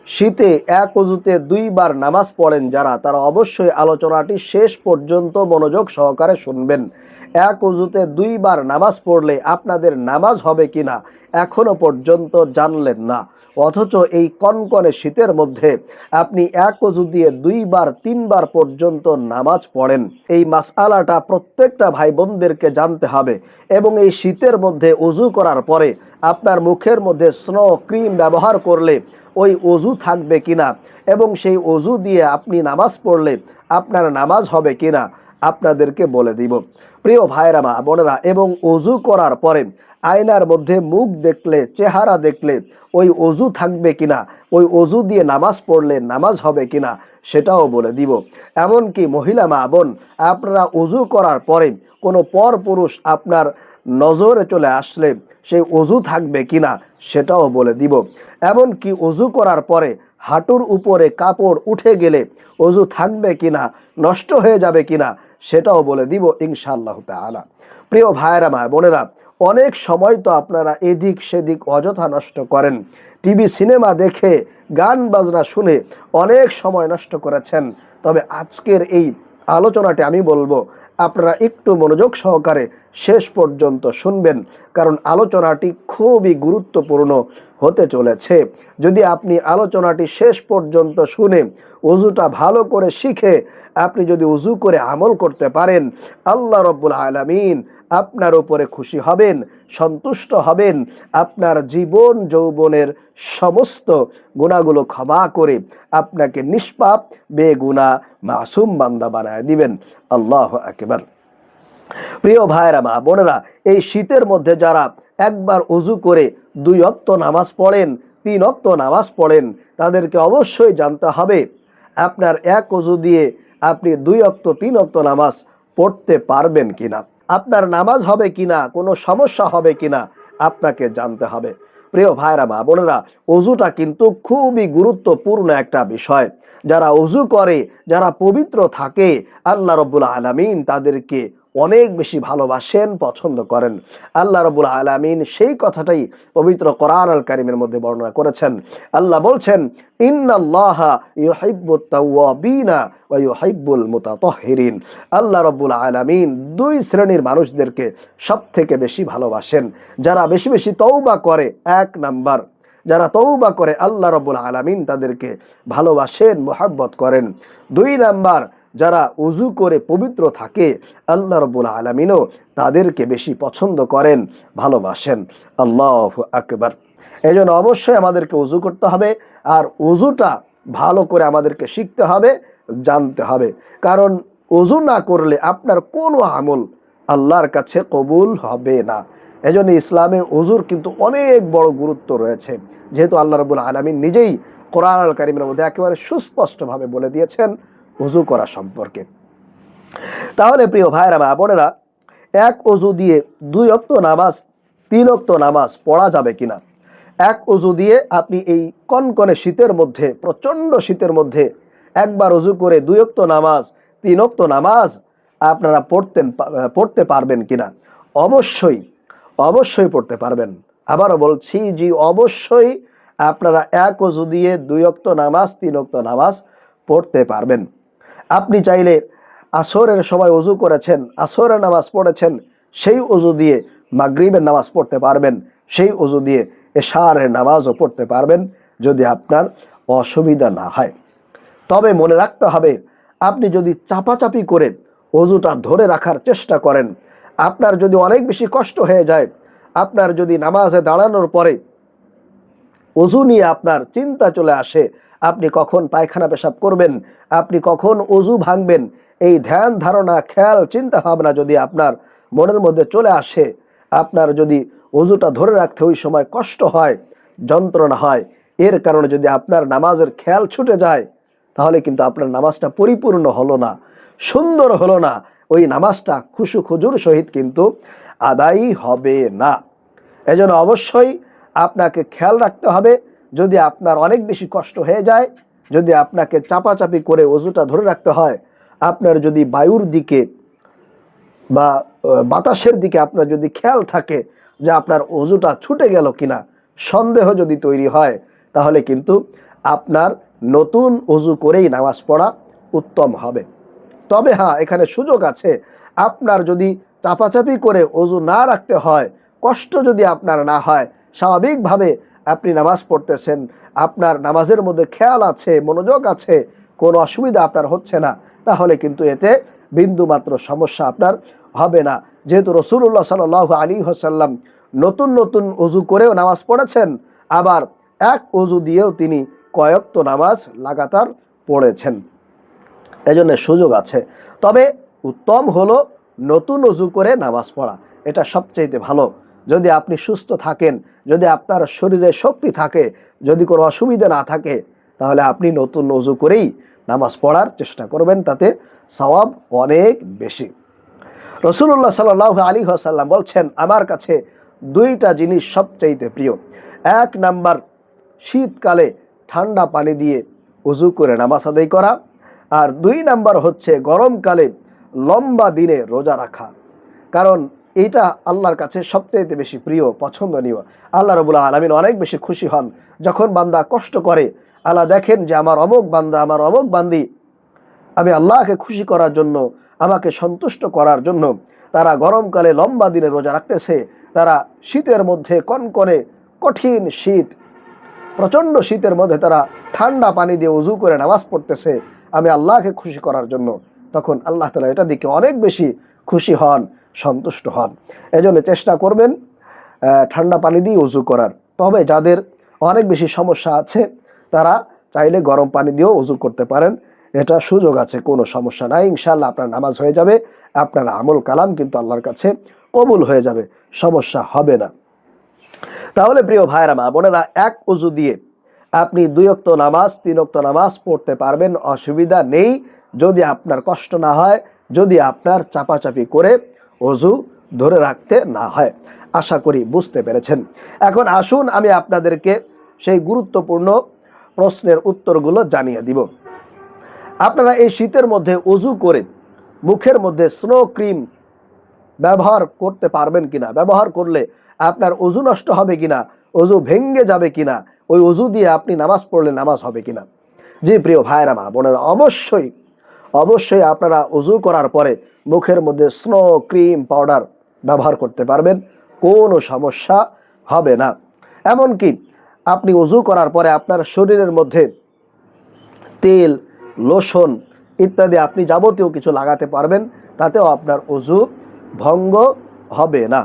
শীতে এক অজুতে দুইবার নামাজ পড়েন যারা, তারা অবশ্যই আলোচনাটি শেষ পর্যন্ত মনোযোগ সহকারে শুনবেন। এক অজুতে দুইবার নামাজ পড়লে আপনাদের নামাজ হবে কিনা এখনো পর্যন্ত জানলেন না, অথচ এই কনকনে শীতের মধ্যে আপনি এক অজু দিয়ে দুইবার তিনবার পর্যন্ত নামাজ পড়েন। এই মাসআলাটা প্রত্যেকটা ভাই বোনদেরকে জানতে হবে। এবং এই শীতের মধ্যে অজু করার পরে আপনার মুখের মধ্যে স্নো ক্রিম ব্যবহার করলে ওই অজু থাকবে কিনা এবং সেই অজু দিয়ে আপনি নামাজ পড়লে আপনার নামাজ হবে কিনা আপনাদেরকে বলে দিব। প্রিয় ভাইরা মা বোনেরা, এবং অজু করার পরে আয়নার মধ্যে মুখ দেখলে, চেহারা দেখলে ওই অজু থাকবে কিনা, ওই অজু দিয়ে নামাজ পড়লে নামাজ হবে কিনা সেটাও বলে দিব। এমনকি মহিলা মা বোন, আপনারা অজু করার পরে কোনো পর পুরুষ আপনার নজরে চলে আসলে সেই অজু থাকবে কিনা সেটাও বলে দিব। এমনকি অজু করার পরে হাঁটুর উপরে কাপড় উঠে গেলে অজু থাকবে কিনা, নষ্ট হয়ে যাবে কিনা সেটাও বলে দিব ইনশাআল্লাহ তাআলা। প্রিয় ভাইরা মা বোনেরা, অনেক সময় তো আপনারা এদিক সেদিক অযথা নষ্ট করেন। টিভি সিনেমা দেখে, গান বাজনা শুনে অনেক সময় নষ্ট করেছেন। তবে আজকের এই আলোচনাটি আমি বলবো আপনারা একটু মনোযোগ সহকারে শেষ পর্যন্ত শুনবেন, কারণ আলোচনাটি খুবই গুরুত্বপূর্ণ হতে চলেছে। যদি আপনি আলোচনাটি শেষ পর্যন্ত শুনে ওযুটা ভালো করে শিখে আপনি যদি ওযু করে আমল করতে পারেন, আল্লাহ রাব্বুল আলামিন আপনার উপরে খুশি হবেন, সন্তুষ্ট হবেন, আপনার জীবন যৌবনের সমস্ত গুনাহগুলো ক্ষমা করে আপনাকে নিষ্পাপ বেগুনাহ মাসুম বান্দা বানায় দিবেন। আল্লাহু আকবার। প্রিয় ভাইরা মা বোনেরা, এই শীতের মধ্যে যারা একবার ওযু করে 2 ওয়াক্ত নামাজ পড়েন, 3 ওয়াক্ত নামাজ পড়েন, তাদেরকে অবশ্যই জানতে হবে আপনার এক ওযু দিয়ে আপনি 2 ওয়াক্ত 3 ওয়াক্ত নামাজ পড়তে পারবেন কিনা, আপনার নামাজ হবে কিনা, কোনো সমস্যা হবে কিনা আপনাকে জানতে হবে। প্রিয় ভাইরা মা বোনেরা, ওযুটা কিন্তু খুবই গুরুত্বপূর্ণ একটা বিষয়। যারা ওযু করে, যারা পবিত্র থাকে, আল্লাহ রাব্বুল আলামিন তাদেরকে অনেক বেশি ভালোবাসেন, পছন্দ করেন। আল্লাহ রাব্বুল আলামিন সেই কথাটাই পবিত্র কোরআন আল কারীমের মধ্যে বর্ণনা করেছেন। আল্লাহ বলছেন, ইন্নাল্লাহা ইউহিব্বুত তাওয়াবিনা ওয়া ইউহিব্বুল মুতাতাহহিরিন। আল্লাহ রাব্বুল আলামিন 2 শ্রেণীর মানুষদেরকে সবথেকে বেশি ভালোবাসেন। যারা বেশি বেশি তওবা করে, 1 নাম্বার, যারা তওবা করে আল্লাহ রাব্বুল আলামিন তাদেরকে ভালোবাসেন, মুহাব্বত করেন। 2 নাম্বার, যারা ওযু করে পবিত্র থাকে আল্লাহ রাব্বুল আলামিনও তাদেরকে বেশি পছন্দ করেন, ভালোবাসেন। আল্লাহু আকবার। এজন্য অবশ্যই আমাদেরকে ওযু করতে হবে, আর ওযুটা ভালো করে আমাদেরকে শিখতে হবে, জানতে হবে। কারণ ওযু না করলে আপনার কোনো আমল আল্লাহর কাছে কবুল হবে না। এজন্য ইসলামে ওযুর কিন্তু অনেক বড় গুরুত্ব রয়েছে, যেহেতু আল্লাহ রাব্বুল আলামিন নিজেই কোরআন আল কারীমের মধ্যে একেবারে সুস্পষ্টভাবে বলে দিয়েছেন ওযু করা সম্পর্কে। তাহলে প্রিয় ভাইরা মা বোনেরা, এক ওযু দিয়ে 2 ওয়াক্ত নামাজ, 3 ওয়াক্ত নামাজ পড়া যাবে কিনা? এক ওযু দিয়ে আপনি এই কনকনে শীতের মধ্যে, প্রচণ্ড শীতের মধ্যে একবার ওযু করে 2 ওয়াক্ত নামাজ, 3 ওয়াক্ত নামাজ আপনারা পড়তে পারবেন কিনা? অবশ্যই, অবশ্যই পড়তে পারবেন। আবারও বলছি, জি অবশ্যই আপনারা এক ওযু দিয়ে 2 ওয়াক্ত নামাজ, 3 ওয়াক্ত নামাজ পড়তে পারবেন। আপনি চাইলে আসরের সময় ওযু করেছেন, আসরের নামাজ পড়েছেন, সেই ওযু দিয়ে মাগরিবের নামাজ পড়তে পারবেন, সেই ওযু দিয়ে এশারের নামাজও পড়তে পারবেন, যদি আপনার অসুবিধা না হয়। তবে মনে রাখতে হবে, আপনি যদি চাপাচাপি করে ওযুটা ধরে রাখার চেষ্টা করেন, আপনার যদি অনেক বেশি কষ্ট হয়ে যায়, আপনার যদি নামাজে দাঁড়ানোর পরে ওযু নিয়ে আপনার চিন্তা চলে আসে, আপনি কখন পায়খানা পেশাব করবেন, আপনি কখন ওযু ভাঙবেন, এই ধ্যান ধারণা, খেয়াল, চিন্তা ভাবনা যদি আপনার মনের মধ্যে চলে আসে, আপনার যদি ওযুটা ধরে রাখতে ওই সময় কষ্ট হয়, যন্ত্রণা হয়, এর কারণে যদি আপনার নামাজের খেয়াল ছুটে যায়, তাহলে কিন্তু আপনার নামাজটা পরিপূর্ণ হলো না, সুন্দর হলো না, ওই নামাজটা খুশু খুজুর সহিত কিন্তু আদায় হবে না। এজন্য অবশ্যই আপনাকে খেয়াল রাখতে হবে, যদি আপনার অনেক বেশি কষ্ট হয়ে যায়, যদি আপনাকে চাপাচাপি করে ওযুটা ধরে রাখতে হয়, আপনার যদি বায়ুর দিকে বা বাতাসের দিকে আপনার যদি খেয়াল থাকে যে আপনার ওযুটা ছুটে গেল কিনা, সন্দেহ যদি তৈরি হয়, তাহলে কিন্তু আপনার নতুন অজু করেই নামাজ পড়া উত্তম হবে। তবে হ্যাঁ, এখানে সুযোগ আছে। আপনার যদি চাপাচাপি করে অজু না রাখতে হয়, কষ্ট যদি আপনার না হয়, স্বাভাবিকভাবে আপনি নামাজ পড়তেছেন, আপনার নামাজের মধ্যে খেয়াল আছে, মনোযোগ আছে, কোনো অসুবিধা আপনার হচ্ছে না, তাহলে কিন্তু এতে বিন্দুমাত্র সমস্যা আপনার হবে না। যেহেতু রাসূলুল্লাহ সাল্লাল্লাহু আলাইহি ওয়াসাল্লাম নতুন নতুন অজু করেও নামাজ পড়েছেন, আবার এক অজু দিয়েও তিনি কয়েকত নামাজ লাগাতার পড়েছেন। এজন্য সুযোগ আছে। তবে উত্তম হলো নতুন অজু করে নামাজ পড়া, এটা সবচেয়ে ভালো। যদি আপনি সুস্থ থাকেন, যদি আপনার শরীরে শক্তি থাকে, যদি কোনো অসুবিধা না থাকে, তাহলে আপনি নতুন অজু করেই নামাজ পড়ার চেষ্টা করবেন, তাতে সওয়াব অনেক বেশি। রাসূলুল্লাহ সাল্লাল্লাহু আলাইহি ওয়াসাল্লাম বলছেন, আমার কাছে দুইটা জিনিস সবচাইতে প্রিয়। এক নাম্বার, শীতকালে ঠান্ডা পানি দিয়ে উজু করে নামাজ আদায় করা, আর দুই নাম্বার হচ্ছে গরমকালে লম্বা দিনে রোজা রাখা। কারণ এটা আল্লাহর কাছে সবচাইতে বেশি প্রিয়, পছন্দনীয়। আল্লাহ রাব্বুল আলামিন অনেক বেশি খুশি হন যখন বান্দা কষ্ট করে। আল্লাহ দেখেন যে আমার অমুক বান্দা, আমার অমুক বান্দি, আমি আল্লাহকে খুশি করার জন্য, আমাকে সন্তুষ্ট করার জন্য তারা গরমকালে লম্বা দিনে রোজা রাখতেছে, তারা শীতের মধ্যে কনকনে কঠিন শীত, প্রচণ্ড শীতের মধ্যে তারা ঠান্ডা পানি দিয়ে উজু করে নামাজ পড়তেছে আমি আল্লাহকে খুশি করার জন্য, তখন আল্লাহ তাআলা এটা দিকে অনেক বেশি খুশি হন, সন্তুষ্ট হন। এজন্য চেষ্টা করবেন ঠান্ডা পানি দিয়ে উজু করার। তবে যাদের অনেক বেশি সমস্যা আছে তারা চাইলে গরম পানি দিয়েও উজু করতে পারেন, এটা সুযোগ আছে, কোনো সমস্যা নাই। ইনশাআল্লাহ আপনার নামাজ হয়ে যাবে, আপনার আমল কালাম কিন্তু আল্লাহর কাছে কবুল হয়ে যাবে, সমস্যা হবে না। তাহলে প্রিয় ভাইরা মা বোনেরা, এক উজু দিয়ে আপনি 2 ওয়াক্ত নামাজ, 3 ওয়াক্ত নামাজ পড়তে পারবেন, অসুবিধা নেই, যদি আপনার কষ্ট না হয়, যদি আপনার চাপাচাপি করে অজু ধরে রাখতে না হয়। আশা করি বুঝতে পেরেছেন। এখন আসুন আমি আপনাদেরকে সেই গুরুত্বপূর্ণ প্রশ্নের উত্তরগুলো জানিয়ে দিব। আপনারা এই শীতের মধ্যে অজু করে মুখের মধ্যে স্নো ক্রিম ব্যবহার করতে পারবেন কিনা, ব্যবহার করলে আপনার অজু নষ্ট হবে কিনা, অজু ভেঙে যাবে কিনা, ওই অজু দিয়ে আপনি নামাজ পড়লে নামাজ হবে কিনা? জি প্রিয় ভাইরা মা বোনেরা, অবশ্যই অবশ্যই আপনারা অজু করার পরে মুখের মধ্যে স্নো ক্রিম পাউডার ব্যবহার করতে পারবেন, কোনো সমস্যা হবে না। এমনকি আপনি অজু করার পরে আপনার শরীরের মধ্যে তেল, লোশন ইত্যাদি আপনি যাবতীয় কিছু লাগাতে পারবেন, তাতেও আপনার অজু ভঙ্গ হবে না।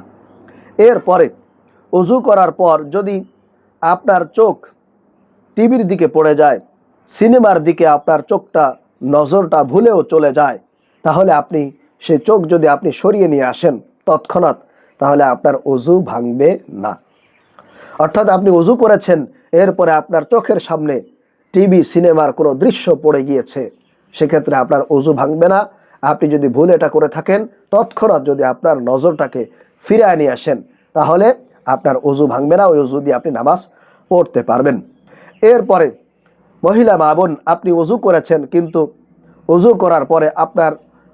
এরপরে অজু করার পর যদি আপনার চোখ টিভির দিকে পড়ে যায়, সিনেমার দিকে আপনার চোখটা, নজরটা ভুলেও চলে যায়, তাহলে আপনি সেই চোখ যদি আপনি সরিয়ে নিয়ে আসেন তৎক্ষণাৎ, তাহলে আপনার অজু ভাঙবে না। অর্থাৎ আপনি অজু করেছেন, এরপরে আপনার চোখের সামনে টিভি, সিনেমার কোনো দৃশ্য পড়ে গিয়েছে, সেক্ষেত্রে আপনার অজু ভাঙবে না। আপনি যদি ভুল এটা করে থাকেন, তৎক্ষণাৎ যদি আপনার নজরটাকে ফিরিয়ে নিয়ে আসেন, তাহলে আপনার অজু ভাঙবে না, ওই অজু দিয়ে আপনি নামাজ পড়তে পারবেন। এরপরে মহিলা মা বোন, আপনি অজু করেছেন, কিন্তু অজু করার পরে আপনার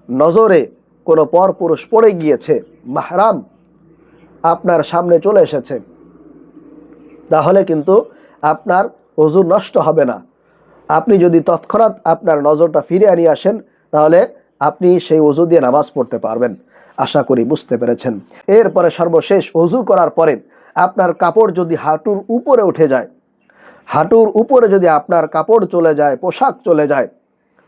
নজরে কোনো পরপুরুষ পড়ে গিয়েছে, মাহরাম আপনার সামনে চলে এসেছে, তাহলে কিন্তু আপনার অজু নষ্ট হবে না। আপনি যদি তৎক্ষণাৎ আপনার নজরটা ফিরিয়ে নিয়ে আসেন, তাহলে আপনি সেই অজু দিয়ে নামাজ পড়তে পারবেন। আশা করি বুঝতে পেরেছেন। এরপরে সর্বশেষ, অজু করার পরে আপনার কাপড় যদি হাঁটুর উপরে উঠে যায়, হাঁটুর উপরে যদি আপনার কাপড় চলে যায়, পোশাক চলে যায়,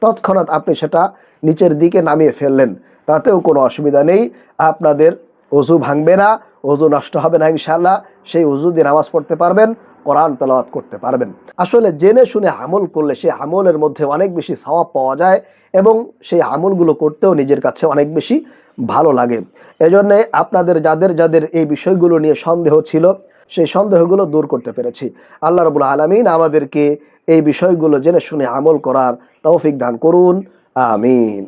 তৎক্ষণাৎ আপনি সেটা নিচের দিকে নামিয়ে ফেললেন, তাতেও কোনো অসুবিধা নেই, আপনাদের অজু ভাঙবে না, অজু নষ্ট হবে না। ইনশাআল্লাহ সেই অজু দিয়ে নামাজ পড়তে পারবেন, কোরআন তেলাওয়াত করতে পারবেন। আসলে জেনে শুনে আমল করলে সেই আমলের মধ্যে অনেক বেশি সওয়াব পাওয়া যায় এবং সেই আমলগুলো করতেও নিজের কাছে অনেক বেশি ভালো লাগে। এজন্যে আপনাদের যাদের যাদের এই বিষয়গুলো নিয়ে সন্দেহ ছিল, সেই সন্দেহগুলো দূর করতে পেরেছি। আল্লাহ রাব্বুল আলামিন আমাদেরকে এই বিষয়গুলো জেনে শুনে আমল করার তৌফিক দান করুন, আমিন।